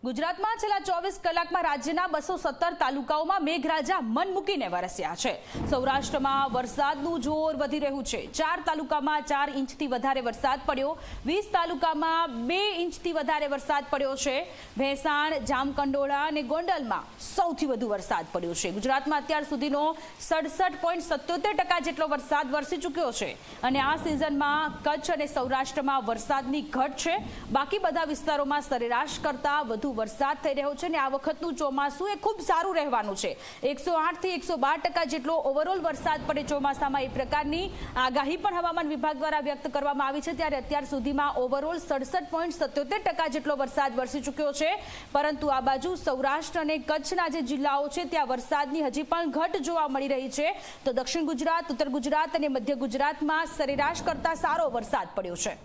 ગુજરાતમાં છેલ્લા 24 કલાકમાં રાજ્યના 217 તાલુકાઓમાં મેઘરાજા મન મૂકીને વરસ્યા છે। સૌરાષ્ટ્રમાં વરસાદનું જોર વધી રહ્યું છે। 4 તાલુકામાં 4 ઇંચથી વધારે વરસાદ પડ્યો, 20 તાલુકામાં 2 ઇંચથી વધારે વરસાદ પડ્યો છે। ભેંસાણ, જામકંડોળા અને ગોંડલમાં સૌથી વધુ વરસાદ પડ્યો છે। ગુજરાતમાં અત્યાર સુધીનો 67.77% જેટલો વરસાદ વરસી ચૂક્યો છે અને આ સિઝનમાં કચ્છ અને સૌરાષ્ટ્રમાં વરસાદની ઘટ છે। બાકી બધા વિસ્તારોમાં સરેરાશ કરતા વધુ વરસાદ થઈ રહ્યો છે અને આ વખતનું ચોમાસું એ ખૂબ સારું રહેવાનું છે। 108 થી 112% જેટલો ઓવરઓલ વરસાદ પડે ચોમાસામાં, એ પ્રકારની આગાહી પણ હવામાન વિભાગ દ્વારા વ્યક્ત કરવામાં આવી છે। ત્યારે અત્યાર સુધીમાં ઓવરઓલ 67.77% જેટલો વરસાદ વરસી ચૂક્યો છે, પરંતુ આ બાજુ સૌરાષ્ટ્ર અને કચ્છના જે જિલ્લાઓ છે ત્યાં વરસાદની હજી પણ ઘટ જોવા મળી રહી છે। તો દક્ષિણ ગુજરાત, ઉત્તર ગુજરાત અને મધ્ય ગુજરાતમાં સરેરાશ કરતા સારો વરસાદ પડ્યો છે।